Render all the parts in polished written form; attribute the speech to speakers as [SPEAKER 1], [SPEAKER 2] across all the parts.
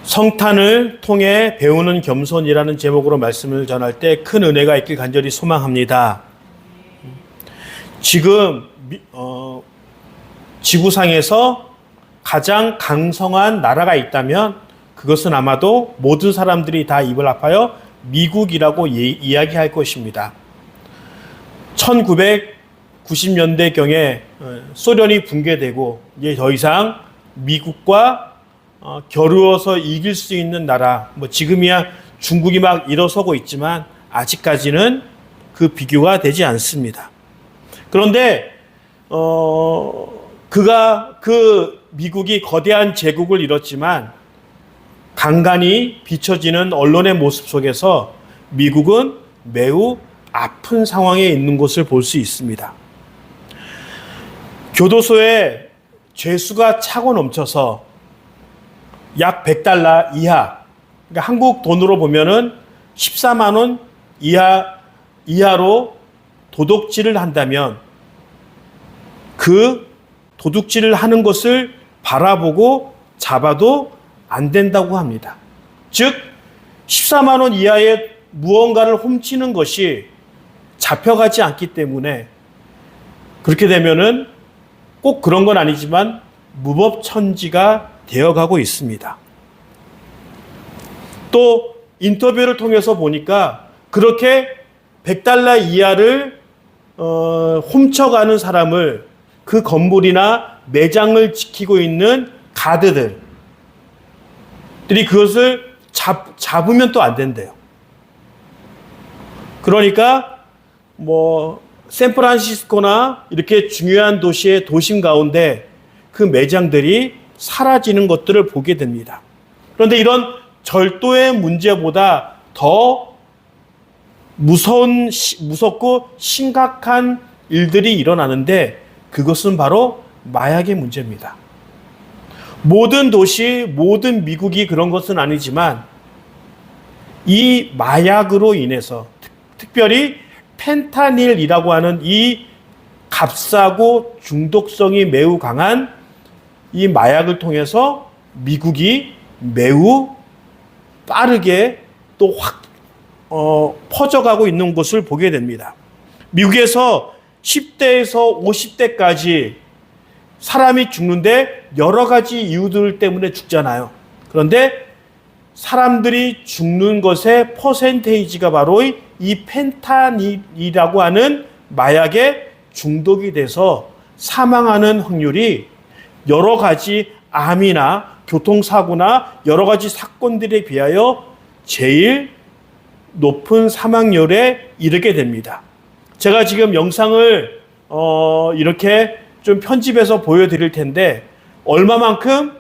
[SPEAKER 1] 성탄을 통해 배우는 겸손이라는 제목으로 말씀을 전할 때 큰 은혜가 있길 간절히 소망합니다. 지금 지구상에서 가장 강성한 나라가 있다면 그것은 아마도 모든 사람들이 다 입을 아파요 미국이라고 이야기할 것입니다. 1990년대경에 소련이 붕괴되고 이제 더 이상 미국과 겨루어서 이길 수 있는 나라, 지금이야 중국이 막 일어서고 있지만 아직까지는 그 비교가 되지 않습니다. 그런데 미국이 거대한 제국을 이뤘지만 간간히 비춰지는 언론의 모습 속에서 미국은 매우 아픈 상황에 있는 것을 볼 수 있습니다. 교도소에 죄수가 차고 넘쳐서 약 $100 이하, 그러니까 한국 돈으로 보면은 14만 원 이하로 도둑질을 한다면 그 도둑질을 하는 것을 바라보고 잡아도 안 된다고 합니다. 즉 14만 원 이하의 무언가를 훔치는 것이 잡혀가지 않기 때문에 그렇게 되면은 꼭 그런 건 아니지만 무법천지가 되어가고 있습니다. 또 인터뷰를 통해서 보니까 그렇게 $100 이하를 훔쳐가는 사람을 그 건물이나 매장을 지키고 있는 가드들이 그것을 잡으면 또 안 된대요. 그러니까 샌프란시스코나 이렇게 중요한 도시의 도심 가운데 그 매장들이 사라지는 것들을 보게 됩니다. 그런데 이런 절도의 문제보다 더 무섭고 심각한 일들이 일어나는데 그것은 바로 마약의 문제입니다. 모든 도시, 모든 미국이 그런 것은 아니지만 이 마약으로 인해서 특별히 펜타닐이라고 하는 이 값싸고 중독성이 매우 강한 이 마약을 통해서 미국이 매우 빠르게 또 퍼져가고 있는 것을 보게 됩니다. 미국에서 10대에서 50대까지 사람이 죽는데 여러 가지 이유들 때문에 죽잖아요. 그런데 사람들이 죽는 것의 퍼센테이지가 바로 이 펜타닐이라고 하는 마약에 중독이 돼서 사망하는 확률이 여러 가지 암이나 교통사고나 여러 가지 사건들에 비하여 제일 높은 사망률에 이르게 됩니다. 제가 지금 영상을 이렇게 좀 편집해서 보여드릴 텐데 얼마만큼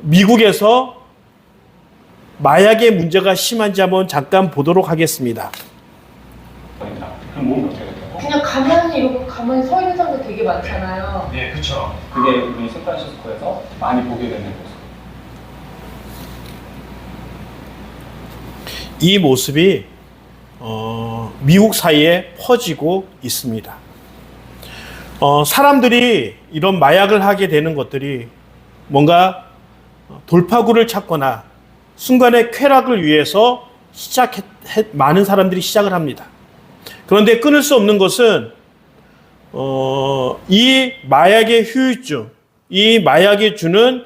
[SPEAKER 1] 미국에서 마약의 문제가 심한지 한번 잠깐 보도록 하겠습니다.
[SPEAKER 2] 그럼 몸이 어떻게 될까요?
[SPEAKER 3] 그냥 가만히 이러고 가만히 서 있는 사람들 되게 많잖아요.
[SPEAKER 2] 네, 그렇죠. 그게 우리 샌프란시스코에서 많이 보게 되는 모습.
[SPEAKER 1] 이 모습이 미국 사이에 퍼지고 있습니다. 사람들이 이런 마약을 하게 되는 것들이 뭔가 돌파구를 찾거나 순간의 쾌락을 위해서 많은 사람들이 시작을 합니다. 그런데 끊을 수 없는 것은 이 마약의 후유증, 이 마약이 주는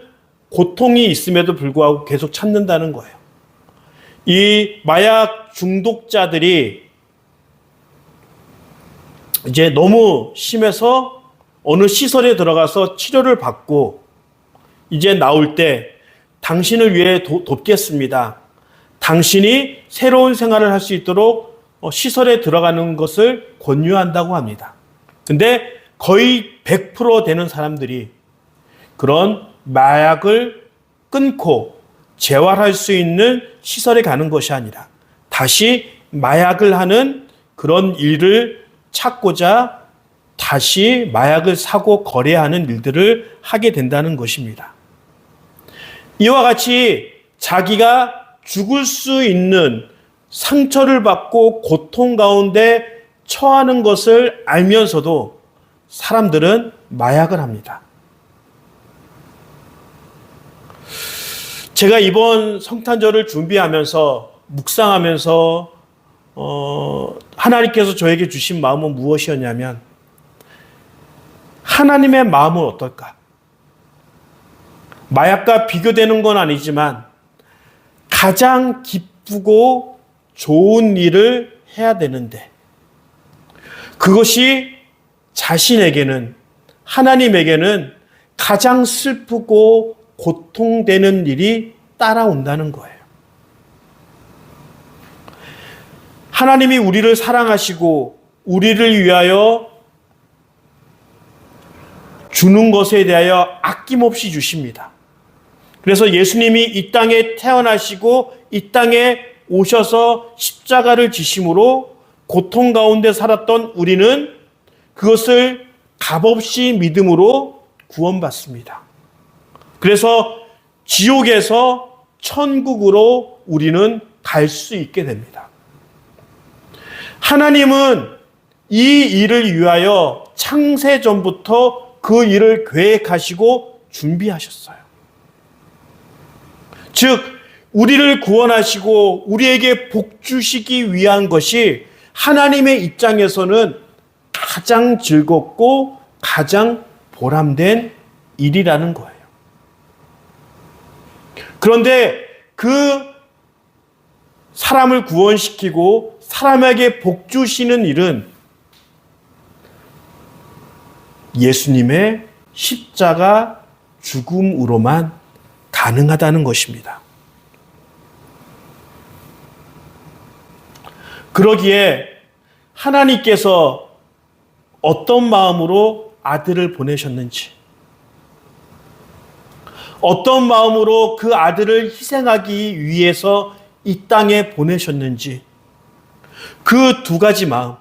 [SPEAKER 1] 고통이 있음에도 불구하고 계속 찾는다는 거예요. 이 마약 중독자들이 이제 너무 심해서 어느 시설에 들어가서 치료를 받고 이제 나올 때 당신을 위해 돕겠습니다. 당신이 새로운 생활을 할 수 있도록 시설에 들어가는 것을 권유한다고 합니다. 근데 거의 100% 되는 사람들이 그런 마약을 끊고 재활할 수 있는 시설에 가는 것이 아니라 다시 마약을 하는 그런 일을 찾고자 다시 마약을 사고 거래하는 일들을 하게 된다는 것입니다. 이와 같이 자기가 죽을 수 있는 상처를 받고 고통 가운데 처하는 것을 알면서도 사람들은 마약을 합니다. 제가 이번 성탄절을 준비하면서 묵상하면서 하나님께서 저에게 주신 마음은 무엇이었냐면 하나님의 마음은 어떨까? 마약과 비교되는 건 아니지만 가장 기쁘고 좋은 일을 해야 되는데 그것이 자신에게는 하나님에게는 가장 슬프고 고통되는 일이 따라온다는 거예요. 하나님이 우리를 사랑하시고 우리를 위하여 주는 것에 대하여 아낌없이 주십니다. 그래서 예수님이 이 땅에 태어나시고 이 땅에 오셔서 십자가를 지심으로 고통 가운데 살았던 우리는 그것을 값없이 믿음으로 구원받습니다. 그래서 지옥에서 천국으로 우리는 갈 수 있게 됩니다. 하나님은 이 일을 위하여 창세전부터 그 일을 계획하시고 준비하셨어요. 즉 우리를 구원하시고 우리에게 복 주시기 위한 것이 하나님의 입장에서는 가장 즐겁고 가장 보람된 일이라는 거예요. 그런데 그 사람을 구원시키고 사람에게 복 주시는 일은 예수님의 십자가 죽음으로만 가능하다는 것입니다. 그러기에 하나님께서 어떤 마음으로 아들을 보내셨는지, 어떤 마음으로 그 아들을 희생하기 위해서 이 땅에 보내셨는지, 그 두 가지 마음,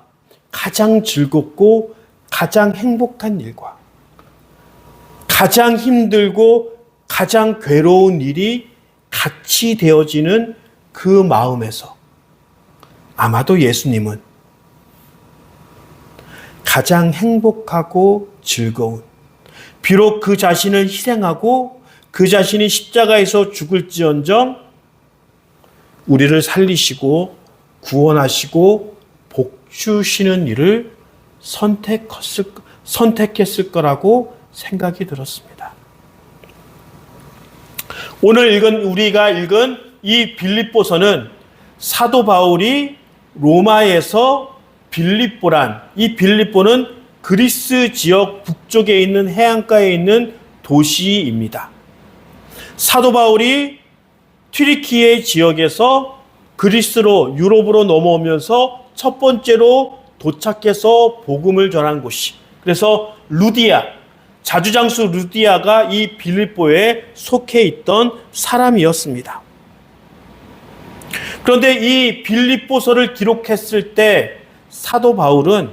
[SPEAKER 1] 가장 즐겁고 가장 행복한 일과 가장 힘들고 가장 괴로운 일이 같이 되어지는 그 마음에서 아마도 예수님은 가장 행복하고 즐거운, 비록 그 자신을 희생하고 그 자신이 십자가에서 죽을지언정 우리를 살리시고 구원하시고 복 주시는 일을 선택했을 거라고 생각이 들었습니다. 오늘 우리가 읽은 이 빌립보서는 사도 바울이 로마에서 빌립보란, 이 빌립보는 그리스 지역 북쪽에 있는 해안가에 있는 도시입니다. 사도 바울이 튀르키예 지역에서 그리스로 유럽으로 넘어오면서 첫 번째로 도착해서 복음을 전한 곳이, 그래서 루디아, 자주장수 루디아가 이 빌립보에 속해 있던 사람이었습니다. 그런데 이 빌립보서를 기록했을 때 사도 바울은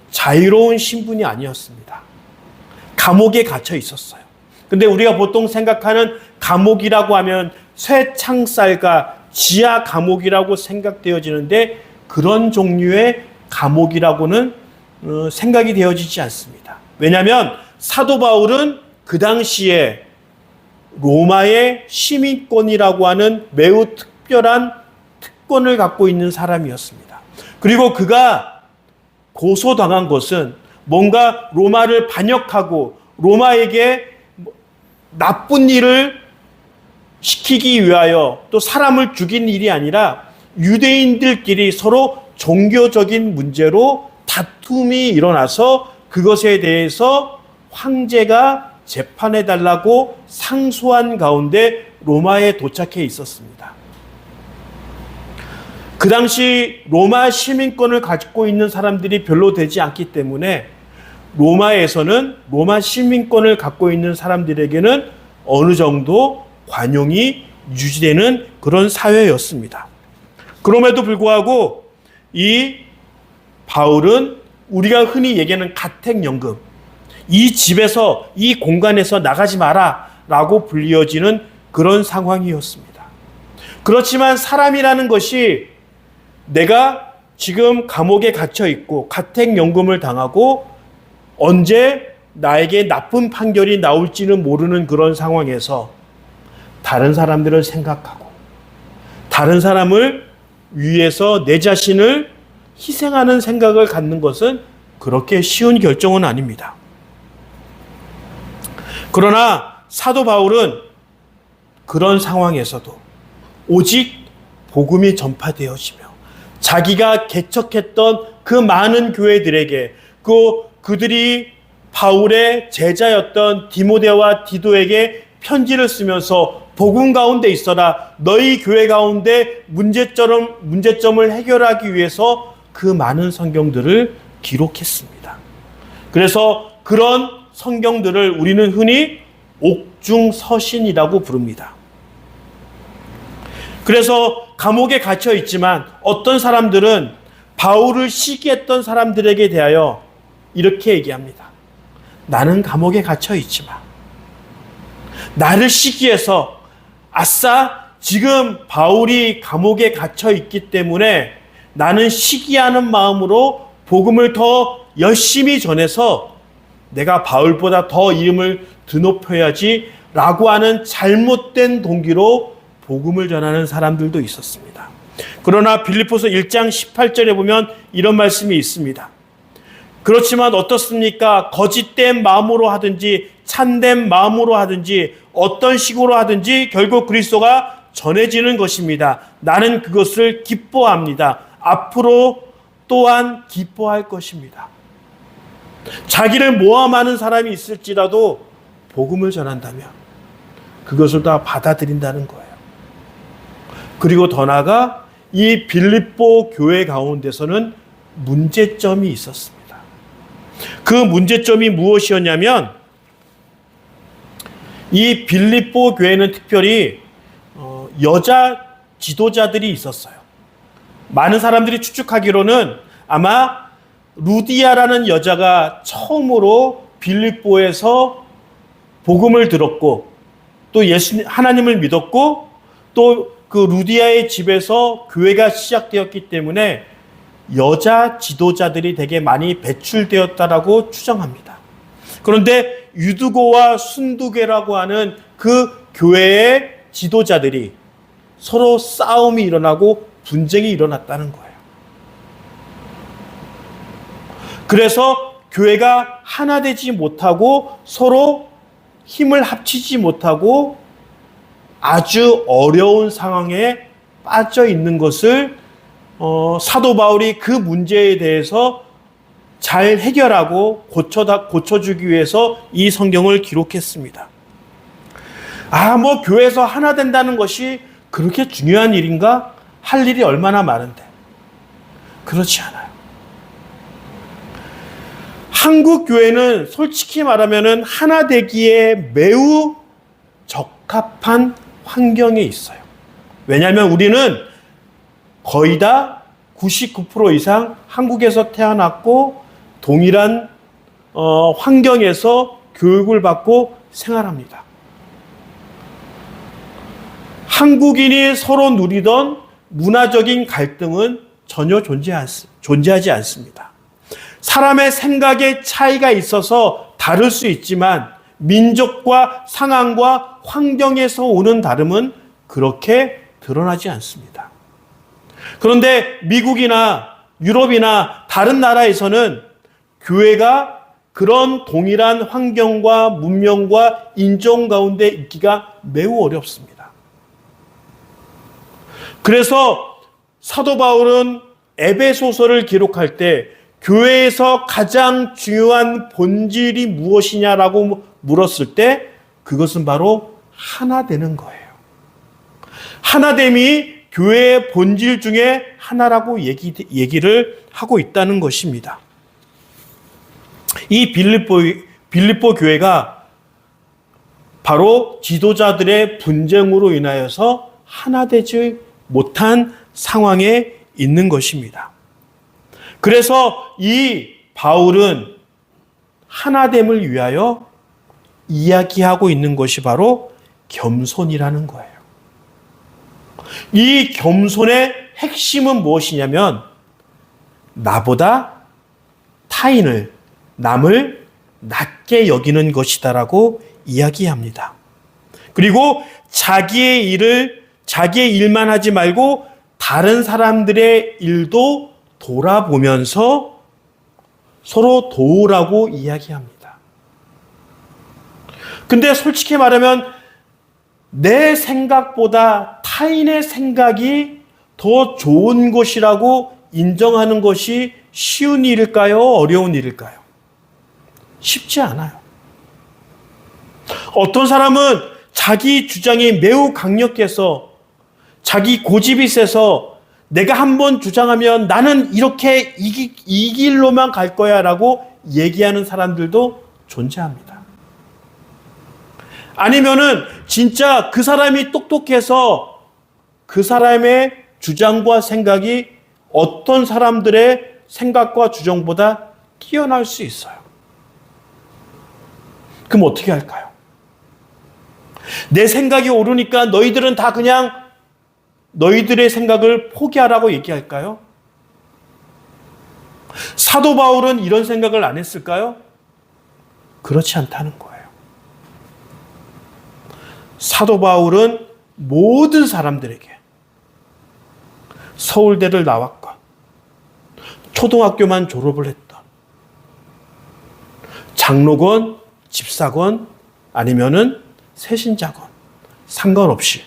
[SPEAKER 1] 자유로운 신분이 아니었습니다. 감옥에 갇혀 있었어요. 근데 우리가 보통 생각하는 감옥이라고 하면 쇠창살과 지하 감옥이라고 생각되어지는데 그런 종류의 감옥이라고는 생각이 되어지지 않습니다. 왜냐하면 사도 바울은 그 당시에 로마의 시민권이라고 하는 매우 특별한 특권을 갖고 있는 사람이었습니다. 그리고 그가 고소당한 것은 뭔가 로마를 반역하고 로마에게 나쁜 일을 시키기 위하여 또 사람을 죽인 일이 아니라 유대인들끼리 서로 종교적인 문제로 다툼이 일어나서 그것에 대해서 황제가 재판해달라고 상소한 가운데 로마에 도착해 있었습니다. 그 당시 로마 시민권을 가지고 있는 사람들이 별로 되지 않기 때문에 로마에서는 로마 시민권을 갖고 있는 사람들에게는 어느 정도 관용이 유지되는 그런 사회였습니다. 그럼에도 불구하고 이 바울은 우리가 흔히 얘기하는 가택연금, 이 집에서 이 공간에서 나가지 마라 라고 불리어지는 그런 상황이었습니다. 그렇지만 사람이라는 것이 내가 지금 감옥에 갇혀 있고 가택연금을 당하고 언제 나에게 나쁜 판결이 나올지는 모르는 그런 상황에서 다른 사람들을 생각하고 다른 사람을 위해서 내 자신을 희생하는 생각을 갖는 것은 그렇게 쉬운 결정은 아닙니다. 그러나 사도 바울은 그런 상황에서도 오직 복음이 전파되어지며 자기가 개척했던 그 많은 교회들에게 그들이 바울의 제자였던 디모데와 디도에게 편지를 쓰면서 복음 가운데 있어라. 너희 교회 가운데 문제점을 해결하기 위해서 그 많은 성경들을 기록했습니다. 그래서 그런 성경들을 우리는 흔히 옥중서신이라고 부릅니다. 그래서 감옥에 갇혀 있지만 어떤 사람들은 바울을 시기했던 사람들에게 대하여 이렇게 얘기합니다. 나는 감옥에 갇혀 있지만 나를 시기해서 아싸 지금 바울이 감옥에 갇혀 있기 때문에 나는 시기하는 마음으로 복음을 더 열심히 전해서 내가 바울보다 더 이름을 드높여야지 라고 하는 잘못된 동기로 복음을 전하는 사람들도 있었습니다. 그러나 빌립보서 1장 18절에 보면 이런 말씀이 있습니다. 그렇지만 어떻습니까? 거짓된 마음으로 하든지 참된 마음으로 하든지 어떤 식으로 하든지 결국 그리스도가 전해지는 것입니다. 나는 그것을 기뻐합니다. 앞으로 또한 기뻐할 것입니다. 자기를 모함하는 사람이 있을지라도 복음을 전한다면 그것을 다 받아들인다는 거예요. 그리고 더 나아가 이 빌립보 교회 가운데서는 문제점이 있었습니다. 그 문제점이 무엇이었냐면 이 빌립보 교회는 특별히 여자 지도자들이 있었어요. 많은 사람들이 추측하기로는 아마 루디아라는 여자가 처음으로 빌립보에서 복음을 들었고 또 하나님을 믿었고 또 그 루디아의 집에서 교회가 시작되었기 때문에 여자 지도자들이 되게 많이 배출되었다라고 추정합니다. 그런데 유두고와 순두계라고 하는 그 교회의 지도자들이 서로 싸움이 일어나고 분쟁이 일어났다는 거예요. 그래서 교회가 하나 되지 못하고 서로 힘을 합치지 못하고 아주 어려운 상황에 빠져 있는 것을 사도 바울이 그 문제에 대해서 잘 해결하고 고쳐주기 위해서 이 성경을 기록했습니다. 교회에서 하나 된다는 것이 그렇게 중요한 일인가? 할 일이 얼마나 많은데. 그렇지 않아요. 한국 교회는 솔직히 말하면 하나 되기에 매우 적합한 환경에 있어요. 왜냐하면 우리는 거의 다 99% 이상 한국에서 태어났고 동일한 환경에서 교육을 받고 생활합니다. 한국인이 서로 누리던 문화적인 갈등은 전혀 존재하지 않습니다. 사람의 생각의 차이가 있어서 다를 수 있지만 민족과 상황과 환경에서 오는 다름은 그렇게 드러나지 않습니다. 그런데 미국이나 유럽이나 다른 나라에서는 교회가 그런 동일한 환경과 문명과 인종 가운데 있기가 매우 어렵습니다. 그래서 사도 바울은 에베소서를 기록할 때 교회에서 가장 중요한 본질이 무엇이냐라고 물었을 때 그것은 바로 하나 되는 거예요. 하나됨이 교회의 본질 중에 하나라고 얘기를 하고 있다는 것입니다. 이 빌립보 교회가 바로 지도자들의 분쟁으로 인하여서 하나 되지 못한 상황에 있는 것입니다. 그래서 이 바울은 하나됨을 위하여 이야기하고 있는 것이 바로 겸손이라는 거예요. 이 겸손의 핵심은 무엇이냐면 나보다 남을 낮게 여기는 것이다라고 이야기합니다. 그리고 자기의 일만 하지 말고 다른 사람들의 일도 돌아보면서 서로 도우라고 이야기합니다. 근데 솔직히 말하면 내 생각보다 타인의 생각이 더 좋은 것이라고 인정하는 것이 쉬운 일일까요? 어려운 일일까요? 쉽지 않아요. 어떤 사람은 자기 주장이 매우 강력해서 자기 고집이 세서 내가 한번 주장하면 나는 이렇게 이 길로만 갈 거야 라고 얘기하는 사람들도 존재합니다. 아니면은 진짜 그 사람이 똑똑해서 그 사람의 주장과 생각이 어떤 사람들의 생각과 주장보다 뛰어날 수 있어요. 그럼 어떻게 할까요? 내 생각이 옳으니까 너희들은 다 그냥 너희들의 생각을 포기하라고 얘기할까요? 사도 바울은 이런 생각을 안 했을까요? 그렇지 않다는 거예요. 사도 바울은 모든 사람들에게 서울대를 나왔건 초등학교만 졸업을 했던 장로건 집사건 아니면은 세신자건 상관없이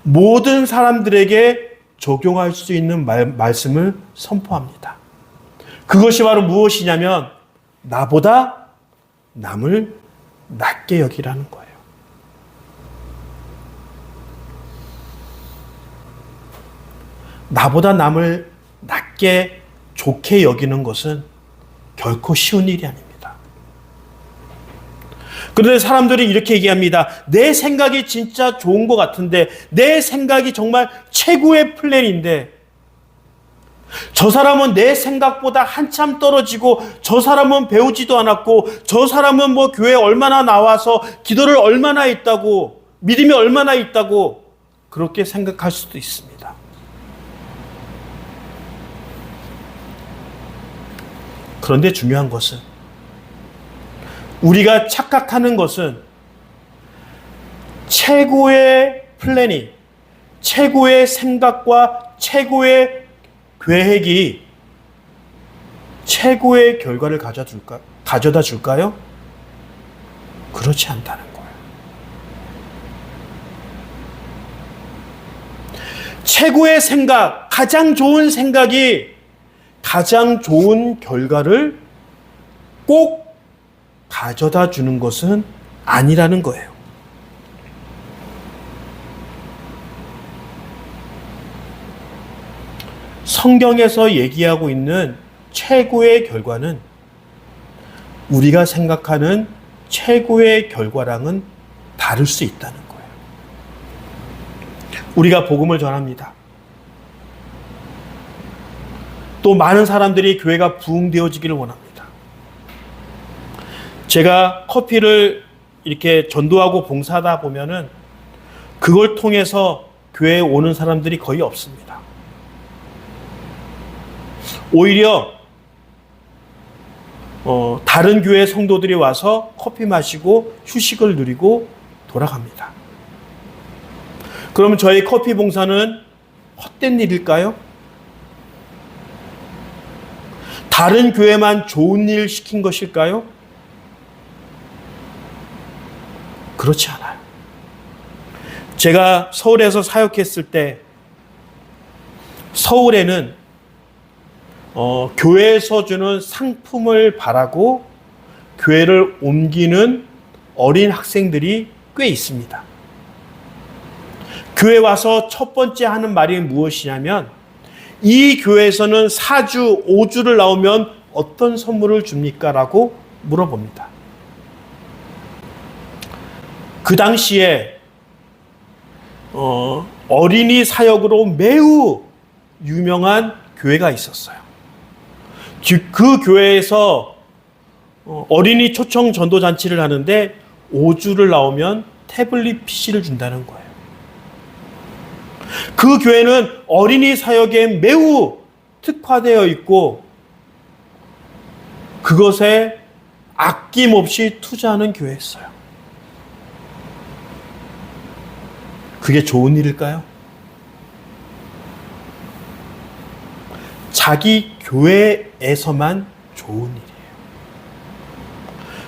[SPEAKER 1] 모든 사람들에게 적용할 수 있는 말씀을 선포합니다. 그것이 바로 무엇이냐면 나보다 남을 낮게 여기라는 거예요. 나보다 남을 낮게 좋게 여기는 것은 결코 쉬운 일이 아닙니다. 그런데 사람들이 이렇게 얘기합니다. 내 생각이 진짜 좋은 것 같은데, 내 생각이 정말 최고의 플랜인데, 저 사람은 내 생각보다 한참 떨어지고, 저 사람은 배우지도 않았고, 저 사람은 뭐 교회 얼마나 나와서 기도를 얼마나 했다고, 믿음이 얼마나 있다고, 그렇게 생각할 수도 있습니다. 그런데 중요한 것은 우리가 착각하는 것은 최고의 플래닝, 최고의 생각과 최고의 계획이 최고의 결과를 가져다 줄까요? 그렇지 않다는 거예요. 최고의 생각, 가장 좋은 생각이 가장 좋은 결과를 꼭 가져다 주는 것은 아니라는 거예요. 성경에서 얘기하고 있는 최고의 결과는 우리가 생각하는 최고의 결과랑은 다를 수 있다는 거예요. 우리가 복음을 전합니다. 또 많은 사람들이 교회가 부흥되어지기를 원합니다. 제가 커피를 이렇게 전도하고 봉사하다 보면은 그걸 통해서 교회에 오는 사람들이 거의 없습니다. 오히려 다른 교회 성도들이 와서 커피 마시고 휴식을 누리고 돌아갑니다. 그러면 저희 커피 봉사는 헛된 일일까요? 다른 교회만 좋은 일 시킨 것일까요? 그렇지 않아요. 제가 서울에서 사역했을 때 서울에는 교회에서 주는 상품을 바라고 교회를 옮기는 어린 학생들이 꽤 있습니다. 교회 와서 첫 번째 하는 말이 무엇이냐면 이 교회에서는 4주, 5주를 나오면 어떤 선물을 줍니까? 라고 물어봅니다. 그 당시에 어린이 사역으로 매우 유명한 교회가 있었어요. 그 교회에서 어린이 초청 전도 잔치를 하는데 5주를 나오면 태블릿 PC를 준다는 거예요. 그 교회는 어린이 사역에 매우 특화되어 있고 그것에 아낌없이 투자하는 교회였어요. 그게 좋은 일일까요? 자기 교회에서만 좋은 일이에요.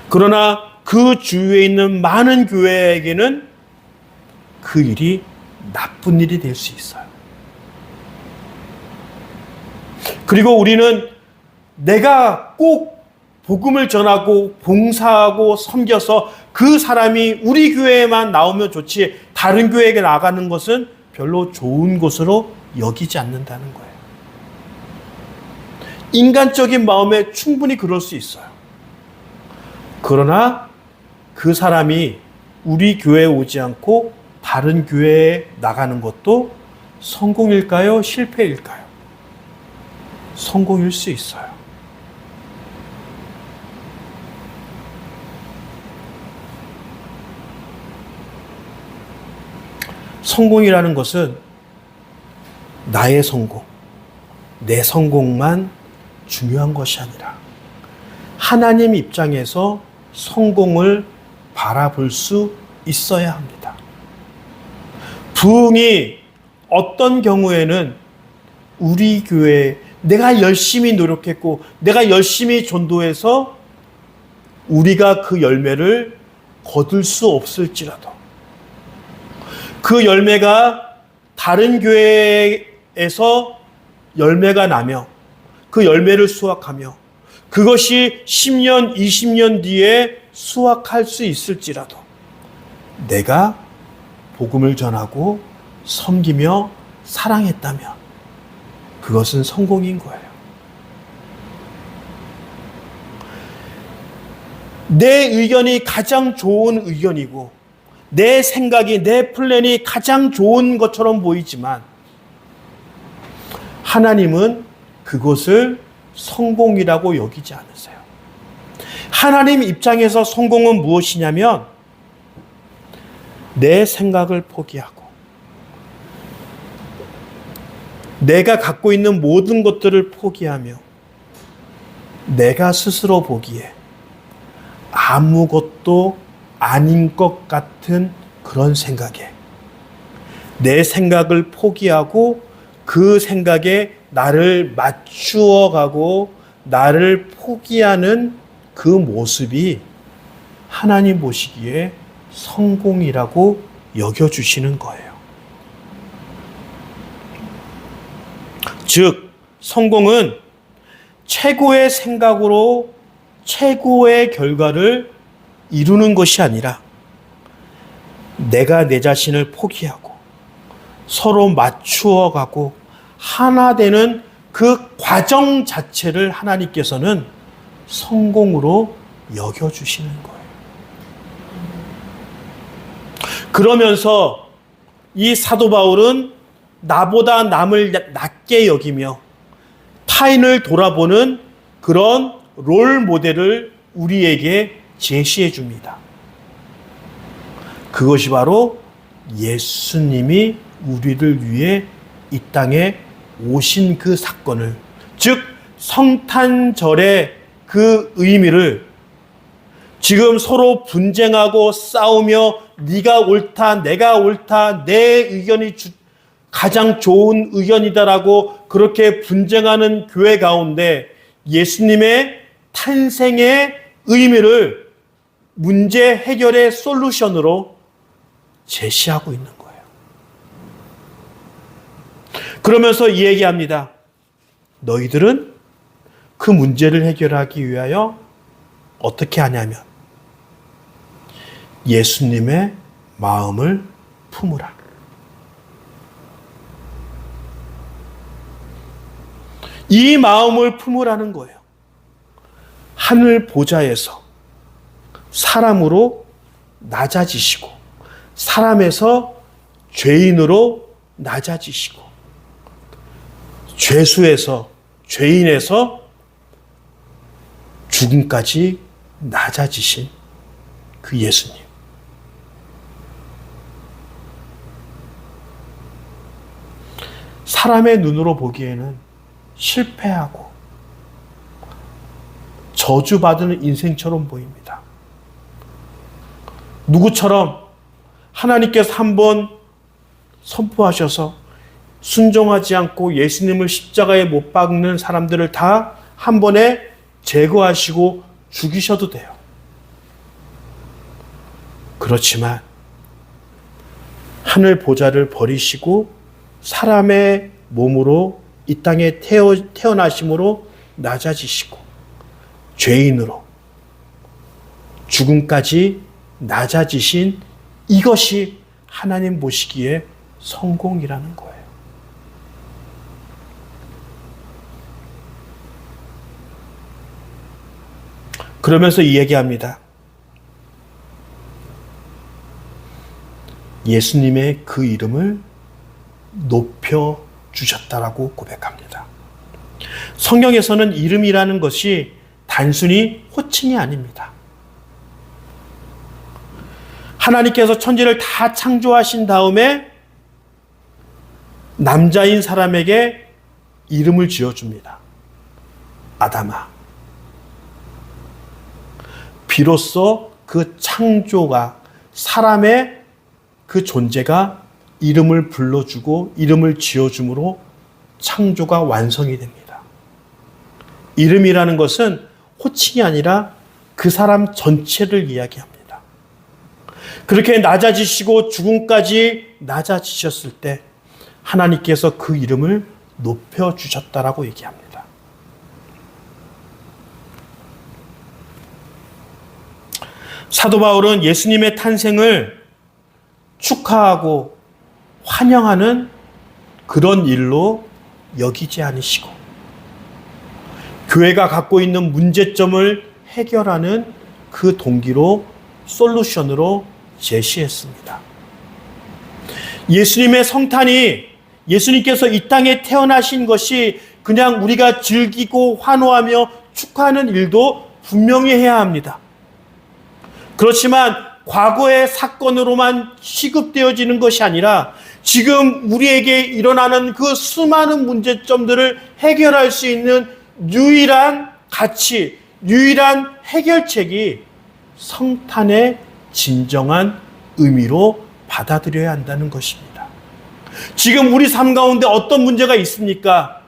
[SPEAKER 1] 그러나 그 주위에 있는 많은 교회에게는 그 일이 나쁜 일이 될 수 있어요. 그리고 우리는 내가 꼭 복음을 전하고 봉사하고 섬겨서 그 사람이 우리 교회에만 나오면 좋지 다른 교회에 나가는 것은 별로 좋은 것으로 여기지 않는다는 거예요. 인간적인 마음에 충분히 그럴 수 있어요. 그러나 그 사람이 우리 교회에 오지 않고 다른 교회에 나가는 것도 성공일까요? 실패일까요? 성공일 수 있어요. 성공이라는 것은 나의 성공, 내 성공만 중요한 것이 아니라 하나님 입장에서 성공을 바라볼 수 있어야 합니다. 부흥이 어떤 경우에는 우리 교회에 내가 열심히 노력했고 내가 열심히 전도해서 우리가 그 열매를 거둘 수 없을지라도 그 열매가 다른 교회에서 열매가 나며 그 열매를 수확하며 그것이 10년, 20년 뒤에 수확할 수 있을지라도 내가 복음을 전하고 섬기며 사랑했다면 그것은 성공인 거예요. 내 의견이 가장 좋은 의견이고 내 생각이, 내 플랜이 가장 좋은 것처럼 보이지만 하나님은 그것을 성공이라고 여기지 않으세요. 하나님 입장에서 성공은 무엇이냐면 내 생각을 포기하고 내가 갖고 있는 모든 것들을 포기하며 내가 스스로 보기에 아무것도 아닌 것 같은 그런 생각에 내 생각을 포기하고 그 생각에 나를 맞추어 가고 나를 포기하는 그 모습이 하나님 보시기에 성공이라고 여겨주시는 거예요. 즉, 성공은 최고의 생각으로 최고의 결과를 이루는 것이 아니라 내가 내 자신을 포기하고 서로 맞추어 가고 하나 되는 그 과정 자체를 하나님께서는 성공으로 여겨주시는 거예요. 그러면서 이 사도 바울은 나보다 남을 낮게 여기며 타인을 돌아보는 그런 롤 모델을 우리에게 제시해 줍니다. 그것이 바로 예수님이 우리를 위해 이 땅에 오신 그 사건을, 즉 성탄절의 그 의미를 지금 서로 분쟁하고 싸우며 네가 옳다, 내가 옳다, 내 의견이 가장 좋은 의견이다라고 그렇게 분쟁하는 교회 가운데 예수님의 탄생의 의미를 문제 해결의 솔루션으로 제시하고 있는 거예요. 그러면서 이 얘기합니다. 너희들은 그 문제를 해결하기 위하여 어떻게 하냐면 예수님의 마음을 품으라. 이 마음을 품으라는 거예요. 하늘 보좌에서 사람으로 낮아지시고 사람에서 죄인으로 낮아지시고 죄수에서 죄인에서 죽음까지 낮아지신 그 예수님. 사람의 눈으로 보기에는 실패하고 저주받은 인생처럼 보입니다. 누구처럼 하나님께서 한번 선포하셔서 순종하지 않고 예수님을 십자가에 못 박는 사람들을 다 한 번에 제거하시고 죽이셔도 돼요. 그렇지만 하늘 보좌를 버리시고 사람의 몸으로 이 땅에 태어나심으로 낮아지시고 죄인으로 죽음까지 낮아지신 이것이 하나님 보시기에 성공이라는 거예요. 그러면서 이 얘기합니다. 예수님의 그 이름을 높여 주셨다라고 고백합니다. 성경에서는 이름이라는 것이 단순히 호칭이 아닙니다. 하나님께서 천지를 다 창조하신 다음에 남자인 사람에게 이름을 지어줍니다. 아담아. 비로소 그 창조가 사람의 그 존재가 이름을 불러주고 이름을 지어줌으로 창조가 완성이 됩니다. 이름이라는 것은 호칭이 아니라 그 사람 전체를 이야기합니다. 그렇게 낮아지시고 죽음까지 낮아지셨을 때 하나님께서 그 이름을 높여주셨다라고 얘기합니다. 사도 바울은 예수님의 탄생을 축하하고 환영하는 그런 일로 여기지 않으시고 교회가 갖고 있는 문제점을 해결하는 그 동기로 솔루션으로 제시했습니다. 예수님의 성탄이 예수님께서 이 땅에 태어나신 것이 그냥 우리가 즐기고 환호하며 축하하는 일도 분명히 해야 합니다. 그렇지만 과거의 사건으로만 취급되어지는 것이 아니라 지금 우리에게 일어나는 그 수많은 문제점들을 해결할 수 있는 유일한 가치, 유일한 해결책이 성탄의 진정한 의미로 받아들여야 한다는 것입니다. 지금 우리 삶 가운데 어떤 문제가 있습니까?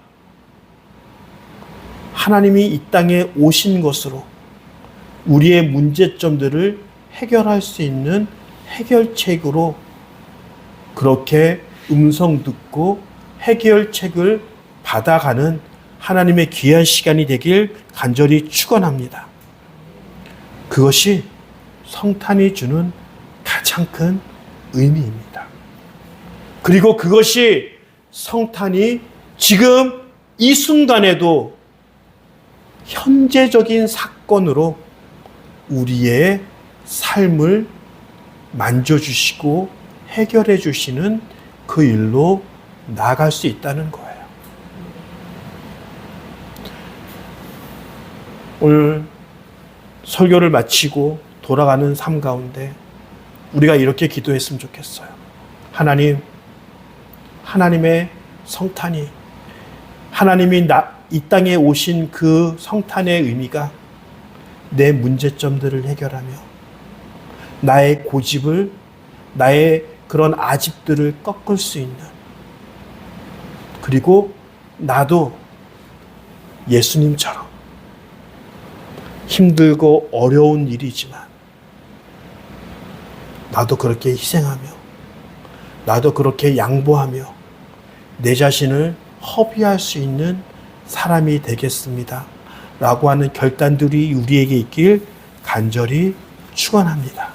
[SPEAKER 1] 하나님이 이 땅에 오신 것으로 우리의 문제점들을 해결할 수 있는 해결책으로 그렇게 음성 듣고 해결책을 받아가는 하나님의 귀한 시간이 되길 간절히 축원합니다. 그것이 성탄이 주는 가장 큰 의미입니다. 그리고 그것이 성탄이 지금 이 순간에도 현재적인 사건으로 우리의 삶을 만져주시고 해결해 주시는 그 일로 나아갈 수 있다는 거예요. 오늘 설교를 마치고 돌아가는 삶 가운데 우리가 이렇게 기도했으면 좋겠어요. 하나님, 하나님의 성탄이, 하나님이 이 땅에 오신 그 성탄의 의미가 내 문제점들을 해결하며 나의 고집을, 나의 그런 아집들을 꺾을 수 있는, 그리고 나도 예수님처럼 힘들고 어려운 일이지만 나도 그렇게 희생하며 나도 그렇게 양보하며 내 자신을 허비할 수 있는 사람이 되겠습니다 라고 하는 결단들이 우리에게 있길 간절히 축원합니다.